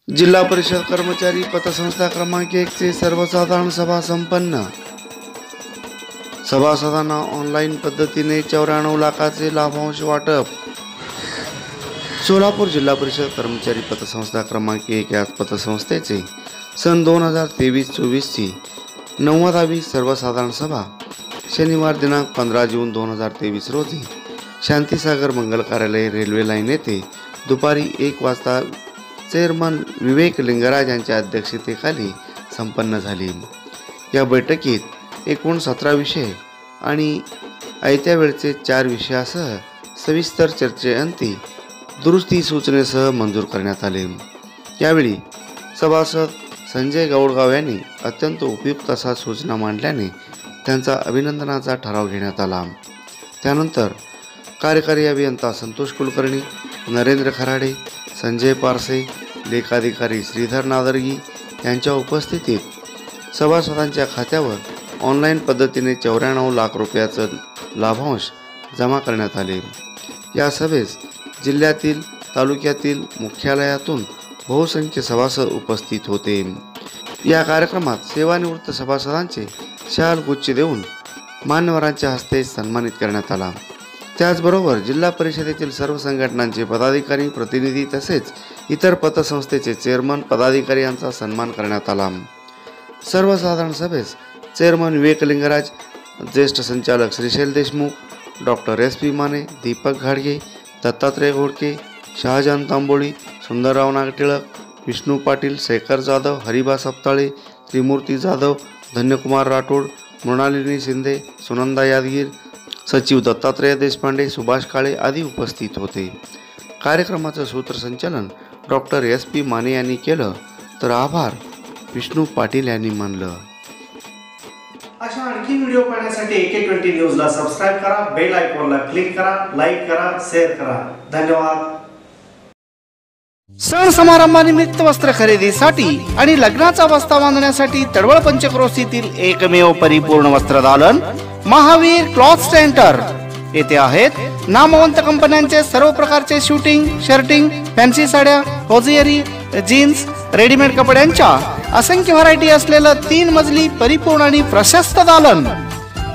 जिल्हा परिषद कर्मचारी पतसंस्था क्रमांक 1 चे सर्वसाधारण सभा संपन्न। सभासदांना ऑनलाईन पद्धतीने 94 लाखाचे लाभांश वाटप। सोलापूर जिल्हा परिषद कर्मचारी पतसंस्था क्रमांक 1 या पतसंस्थेचे सन 2023-24 ची 90वी सर्वसाधारण सभा शनिवार दिनांक 15 जून 2023 रोजी शांतीसागर मंगल कार्यालय रेल्वे लाईन येथे दुपारी 1 वाजता चेअरमन विवेक लिंगराज यांच्या अध्यक्षतेखाली संपन्न झाली। या बैठकीत एकूण 17 विषय आणि आयत्या वेळचे 4 विषयासह सविस्तर चर्चेअंती दुरुस्ती सूचनेसह मंजूर करण्यात आले। यावेळी सभासद संजय गौडगाव यांनी अत्यंत उपयुक्त अशा सूचना मांडल्याने त्यांचा अभिनंदनाचा ठराव घेण्यात आला। त्यानंतर कार्यकारी अभियंता संतोष कुलकर्णी, नरेंद्र खराडे, संजय पारसे, लेखाधिकारी श्रीधर नादरगी यांच्या उपस्थितीत सभासदांच्या खात्यावर ऑनलाईन पद्धतीने 94 लाख रुपयाचं लाभांश जमा करण्यात आले। या सभेस जिल्ह्यातील तालुक्यातील मुख्यालयातून बहुसंख्य सभासद उपस्थित होते। या कार्यक्रमात सेवानिवृत्त सभासदांचे शाल गुच्छ देऊन मान्यवरांच्या हस्ते सन्मानित करण्यात आला। त्याचबरोबर जिल्हा परिषदेतील सर्व संघटनांचे पदाधिकारी, प्रतिनिधी तसेच इतर पतसंस्थेचे चेअरमन, पदाधिकारी यांचा सन्मान करण्यात आला। सर्वसाधारण सभेस चेअरमन विवेक लिंगराज, ज्येष्ठ संचालक श्रीशैल देशमुख, डॉक्टर SP माने, दीपक घाडगे, दत्तात्रय घोडके, शहाजान तांबोळी, सुंदरराव नागटिळक, विष्णू पाटील, शेखर जाधव, हरिबा सपताळे, त्रिमूर्ती जाधव, धन्यकुमार राठोड, मृणालिनी शिंदे, सुनंदा यादगीर, सचिव दत्तात्रय देशपांडे, सुभाष काळे आदी उपस्थित होते। कार्यक्रमाचं सूत्रसंचालन डॉक्टर SP माने यांनी केलं, तर आभार विष्णू पाटील यांनी मानलं। अशा आणखी व्हिडिओ पाहण्यासाठी AK20 न्यूजला सबस्क्राइब करा, बेल आयकॉनला क्लिक करा, लाईक करा, शेअर करा। धन्यवाद। सण समारंभानिमित्त वस्त्र खरेदीसाठी आणि लग्नाचा बस्ता बांधण्यासाठी तडवळ पंचक्रोशीतील एकमेव परिपूर्ण वस्त्रदालन महावीर क्लॉथ सेंटर येथे आहेत। नामवंत कंपन्यांचे सर्व प्रकारचे शूटिंग, शर्टिंग, फॅन्सी साड्या, होजियरी, जीन्स, रेडीमेड कपड्यांच्या असंख्य व्हरायटी असलेलं 3 मजली परिपूर्ण आणि प्रशस्त दालन।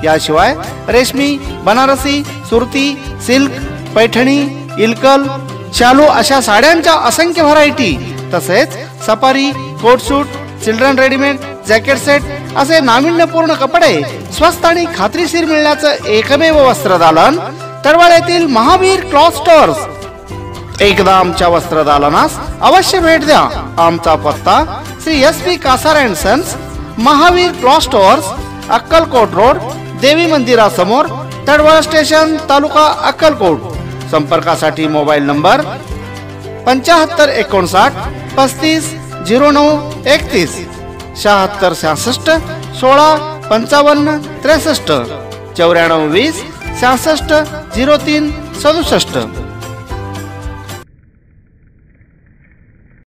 याशिवाय रेशमी, बनारसी, सुरती, सिल्क, पैठणी, इल्कल, शालू अशा साड्यांच्या असंख्य व्हरायटी तसेच सफारी, कोट सूट, चिल्ड्रन रेडीमेड, जॅकेट सेट असे नाविन्यपूर्ण कपडे स्वस्त आणि खात्रीशीर मिळण्याचं एकमेव वस्त्रदालन तडवळ येथील महावीर क्लॉथ स्टोअर्स। एकदा आमच्या वस्त्रदालनास अवश्य भेट द्या। आमचा पत्ता Shri SP Kasar and sons, Mahavir cloth stores, Akkalkot road, देवी मंदिरासमोर, तडवळ स्टेशन, तालुका अक्कलकोट। संपर्कासाठी मोबाईल नंबर 7559 35 09 31, 76 66 16 55 63, 94 20 66 03 67।